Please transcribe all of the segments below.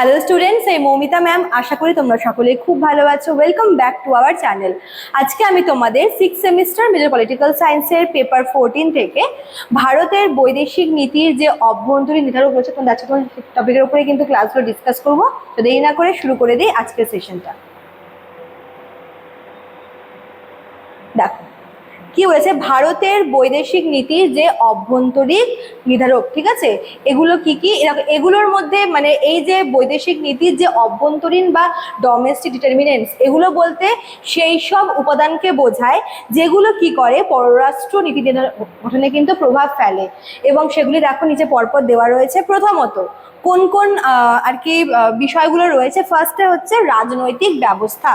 Hello students, এই Moumita ma'am. আশা করি তোমরা সকলে খুব ভালো আছো। Welcome back to our channel. আজকে আমি তোমাদের 6th সেমিস্টার মেজর পলিটিক্যাল সায়েন্সের পেপার 14 থেকে ভারতের বৈদেশিক নীতির যে অভ্যন্তরীণ নির্ধারক রয়েছে, তোমরা আজকে তোমার টপিকের উপরে কিন্তু ক্লাসগুলো ডিসকাস করবো। তো দেরি না করে শুরু করে দিই আজকের সেশনটা। দেখো কি বলেছে, ভারতের বৈদেশিক নীতির যে অভ্যন্তরীণ নির্ধারক, ঠিক আছে, এগুলো কি কি? এগুলোর মধ্যে মানে এই যে বৈদেশিক নীতির যে অভ্যন্তরীণ বা ডোমেস্টিক ডিটারমিনেন্টস, এগুলো বলতে সেই সব উপাদানকে বোঝায় যেগুলো কি করে পররাষ্ট্র নীতি গঠনে কিন্তু প্রভাব ফেলে। এবং সেগুলি দেখো নিচে পরপর দেওয়া রয়েছে। প্রথমত কোন কোন আর কি বিষয়গুলো রয়েছে। ফার্স্টে হচ্ছে রাজনৈতিক ব্যবস্থা।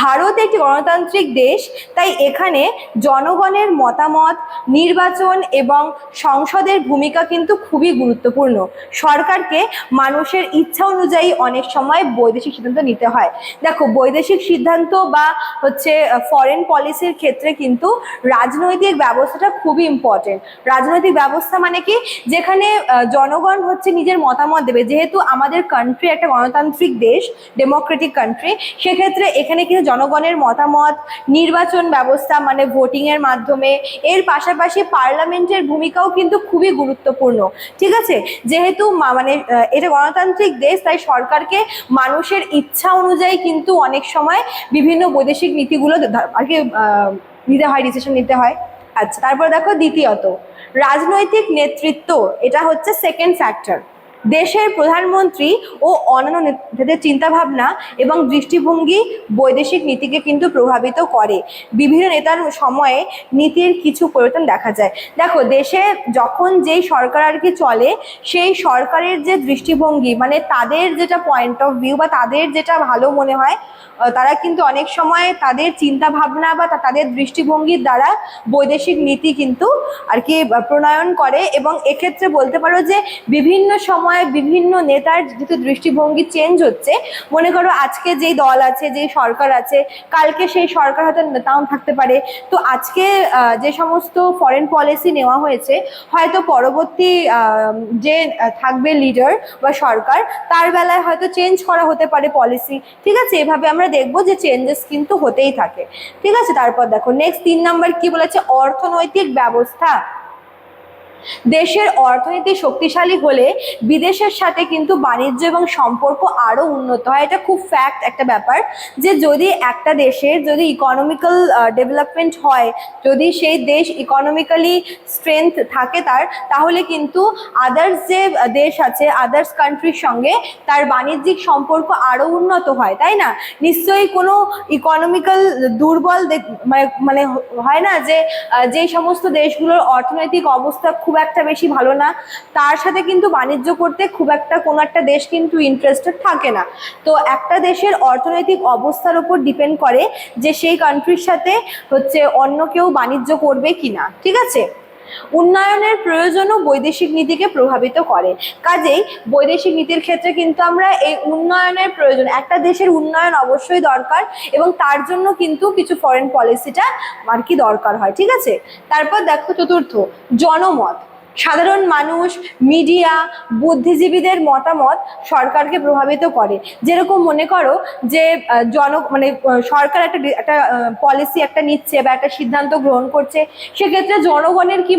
ভারত একটি গণতান্ত্রিক দেশ, তাই এখানে জনগণের মতামত, নির্বাচন এবং সংসদের ভূমিকা কিন্তু খুবই গুরুত্বপূর্ণ। সরকারকে মানুষের ইচ্ছা অনুযায়ী অনেক সময় বৈদেশিক সিদ্ধান্ত নিতে হয়। দেখো, বৈদেশিক সিদ্ধান্ত বা হচ্ছে ফরেন পলিসির ক্ষেত্রে কিন্তু রাজনৈতিক ব্যবস্থাটা খুবই ইম্পর্টেন্ট। রাজনৈতিক ব্যবস্থা মানে কি? যেখানে জনগণ হচ্ছে নিজের মতামত দেবে। যেহেতু আমাদের কান্ট্রি একটা গণতান্ত্রিক দেশ, ডেমোক্রেটিক কান্ট্রি, সেক্ষেত্রে এখানে কিন্তু জনগণের মতামত, নির্বাচন ব্যবস্থা মানে ভোটিং এর মাধ্যমে, এর পাশাপাশি পার্লামেন্টের ভূমিকাও কিন্তু খুবই গুরুত্বপূর্ণ। ঠিক আছে, যেহেতু মানে এটা গণতান্ত্রিক দেশ, তাই সরকারকে মানুষের ইচ্ছা অনুযায়ী কিন্তু অনেক সময় বিভিন্ন বৈদেশিক নীতিগুলো আর কি নিতে হয়, ডিসিশন নিতে হয়। আচ্ছা, তারপর দেখো দ্বিতীয়ত রাজনৈতিক নেতৃত্ব। এটা হচ্ছে সেকেন্ড ফ্যাক্টর। দেশের প্রধানমন্ত্রী ও অন্যান্য নেতাদের চিন্তাভাবনা এবং দৃষ্টিভঙ্গি বৈদেশিক নীতিকে কিন্তু প্রভাবিত করে। বিভিন্ন নেতার সময়ে নীতির কিছু পরিবর্তন দেখা যায়। দেখো, দেশে যখন যেই সরকার আর কি চলে, সেই সরকারের যে দৃষ্টিভঙ্গি মানে তাদের যেটা পয়েন্ট অফ ভিউ বা তাদের যেটা ভালো মনে হয়, তারা কিন্তু অনেক সময় তাদের চিন্তা ভাবনা বা তাদের দৃষ্টিভঙ্গির দ্বারা বৈদেশিক নীতি কিন্তু আর কি প্রণয়ন করে। এবং এক্ষেত্রে বলতে পারো যে বিভিন্ন সময় বিভিন্ন নেতার যেহেতু দৃষ্টিভঙ্গি চেঞ্জ হচ্ছে, মনে করো আজকে যেই দল আছে, যেই সরকার আছে, কালকে সেই সরকার হয়তো নাও থাকতে পারে। তো আজকে যে সমস্ত ফরেন পলিসি নেওয়া হয়েছে, হয়তো পরবর্তী যে থাকবে লিডার বা সরকার, তার বেলায় হয়তো চেঞ্জ করা হতে পারে পলিসি। ঠিক আছে, এভাবে আমরা দেখবো যে চেঞ্জেস কিন্তু হতেই থাকে। ঠিক আছে, তারপর দেখো নেক্সট 3 নাম্বার কি বলেছে, অর্থনৈতিক ব্যবস্থা। দেশের অর্থনীতি শক্তিশালী হলে বিদেশের সাথে কিন্তু বাণিজ্য এবং সম্পর্ক আরো উন্নত হয়। এটা খুব ফ্যাক্ট একটা ব্যাপার যে যদি একটা দেশের যদি ইকোনমিক্যাল ডেভেলপমেন্ট হয়, যদি সেই দেশ ইকোনমিক্যালি স্ট্রেংথ থাকে তাহলে কিন্তু আদার্স যে দেশ আছে, আদার্স কান্ট্রির সঙ্গে তার বাণিজ্যিক সম্পর্ক আরো উন্নত হয়, তাই না? নিশ্চয়ই কোনো ইকোনমিক্যাল দুর্বল মানে হয় না যে যে সমস্ত দেশগুলোর অর্থনৈতিক অবস্থা খুব একটা বেশি ভালো না, তার সাথে কিন্তু বাণিজ্য করতে খুব একটা কোনো একটা দেশ কিন্তু ইন্টারেস্টেড থাকে না। তো একটা দেশের অর্থনৈতিক অবস্থার উপর ডিপেন্ড করে যে সেই কান্ট্রির সাথে হচ্ছে অন্য কেউ বাণিজ্য করবে কিনা। ঠিক আছে, উন্নয়নের প্রয়োজনও বৈদেশিক নীতিকে প্রভাবিত করে। কাজেই বৈদেশিক নীতির ক্ষেত্রে কিন্তু আমরা এই উন্নয়নের প্রয়োজন, একটা দেশের উন্নয়ন অবশ্যই দরকার এবং তার জন্য কিন্তু কিছু ফরেন পলিসিটা আর কি দরকার হয়। ঠিক আছে, তারপর দেখো চতুর্থ জনমত। সাধারণ মানুষ, মিডিয়া, বুদ্ধিজীবীদের মতামত সরকারকে প্রভাবিত করে। যেরকম মনে করো যে মানে সরকার একটা পলিসি একটা নিচ্ছে বা একটা সিদ্ধান্ত গ্রহণ করছে, সেক্ষেত্রে জনগণের কি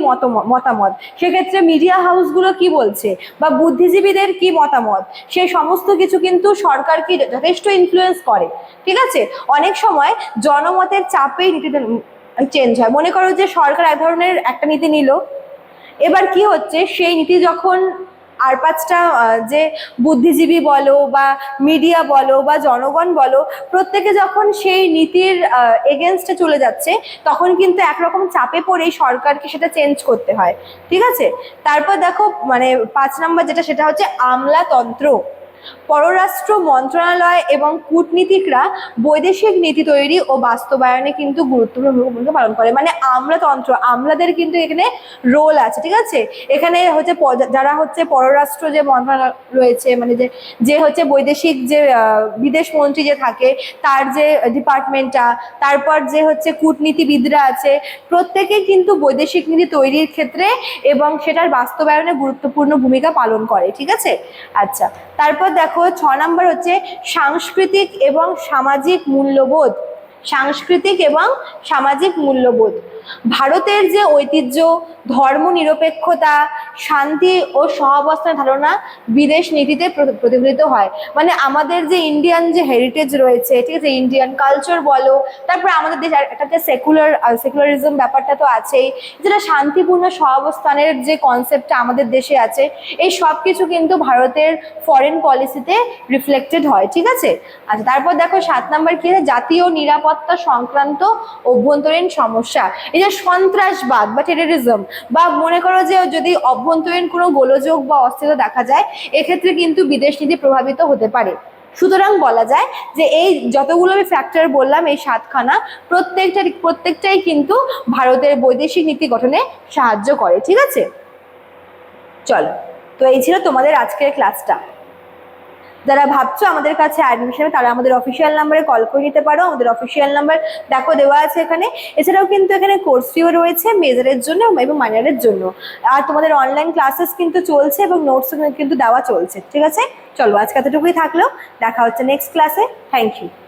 মতামত, সেক্ষেত্রে মিডিয়া হাউসগুলো কি বলছে বা বুদ্ধিজীবীদের কি মতামত, সেই সমস্ত কিছু কিন্তু সরকারকে যথেষ্ট ইনফ্লুয়েন্স করে। ঠিক আছে, অনেক সময় জনমতের চাপেই নীতিটা চেঞ্জ হয়। মনে করো যে সরকার এক ধরনের একটা নীতি নিল, এবার কি হচ্ছে সেই নীতি যখন আর 5টা যে বুদ্ধিজীবী বলো বা মিডিয়া বলো বা জনগণ বলো, প্রত্যেকে যখন সেই নীতির এগেনস্টে চলে যাচ্ছে, তখন কিন্তু একরকম চাপে পড়েই সরকারকে সেটা চেঞ্জ করতে হয়। ঠিক আছে, তারপর দেখো মানে 5 নম্বর যেটা, সেটা হচ্ছে আমলাতন্ত্র। পররাষ্ট্র মন্ত্রণালয় এবং কূটনীতিকরা বৈদেশিক নীতি তৈরি ও বাস্তবায়নে কিন্তু গুরুত্বপূর্ণ ভূমিকা পালন করে। মানে আমলাতন্ত্র, আমলাদের কিন্তু এখানে রোল আছে। ঠিক আছে, এখানে হচ্ছে যারা হচ্ছে পররাষ্ট্র যে মন্ত্রণালয় রয়েছে, মানে যে হচ্ছে বৈদেশিক যে বিদেশ মন্ত্রী যে থাকে, তার যে ডিপার্টমেন্টটা, তারপর যে হচ্ছে কূটনীতিবিদরা আছে, প্রত্যেকে কিন্তু বৈদেশিক নীতি তৈরির ক্ষেত্রে এবং সেটার বাস্তবায়নে গুরুত্বপূর্ণ ভূমিকা পালন করে। ঠিক আছে, আচ্ছা, তারপর দেখো 6 নাম্বার হচ্ছে সাংস্কৃতিক এবং সামাজিক মূল্যবোধ। সাংস্কৃতিক এবং সামাজিক মূল্যবোধ। ভারতের যে ঐতিহ্য, ধর্মনিরপেক্ষতা, শান্তি ও সহাবস্থানের ধারণা বিদেশ নীতিতে প্রতিফলিত হয়। মানে আমাদের যে ইন্ডিয়ান যে হেরিটেজ রয়েছে, ঠিক আছে, ইন্ডিয়ান কালচার বলো, তারপরে আমাদের দেশ একটা যে সেকুলারিজম ব্যাপারটা তো আছেই, যেটা শান্তিপূর্ণ সহাবস্থানের যে কনসেপ্টটা আমাদের দেশে আছে, এই সব কিছু কিন্তু ভারতের ফরেন পলিসিতে রিফ্লেক্টেড হয়। ঠিক আছে। আচ্ছা, তারপর দেখো 7 নাম্বার কি আছে, জাতীয় নিরাপত্তা সংক্রান্ত অভ্যন্তরীণ সমস্যা। এই যে সন্ত্রাসবাদ বা টেররিজম, বা মনে করো যে যদি অভ্যন্তরীণ কোনো গোলযোগ বা অস্থিরতা দেখা যায়, এক্ষেত্রে কিন্তু বিদেশ নীতি প্রভাবিত হতে পারে। সুতরাং বলা যায় যে এই যতগুলো আমি ফ্যাক্টর বললাম, এই 7খানা প্রত্যেকটাই কিন্তু ভারতের বৈদেশিক নীতি গঠনে সাহায্য করে। ঠিক আছে, চলো, তো এই ছিল তোমাদের আজকের ক্লাসটা। যারা ভাবছো আমাদের কাছে অ্যাডমিশন, তারা আমাদের অফিসিয়াল নাম্বারে কল করে নিতে পারো। আমাদের অফিসিয়াল নাম্বার দেখো দেওয়া আছে এখানে। এছাড়াও কিন্তু এখানে কোর্স ফিও রয়েছে মেজরের জন্য এবং মাইনরের জন্য। আর তোমাদের অনলাইন ক্লাসেস কিন্তু চলছে এবং নোটস কিন্তু দেওয়া চলছে। ঠিক আছে, চলো আজকে এতটুকুই থাকলো, দেখা হচ্ছে নেক্সট ক্লাসে। Thank you.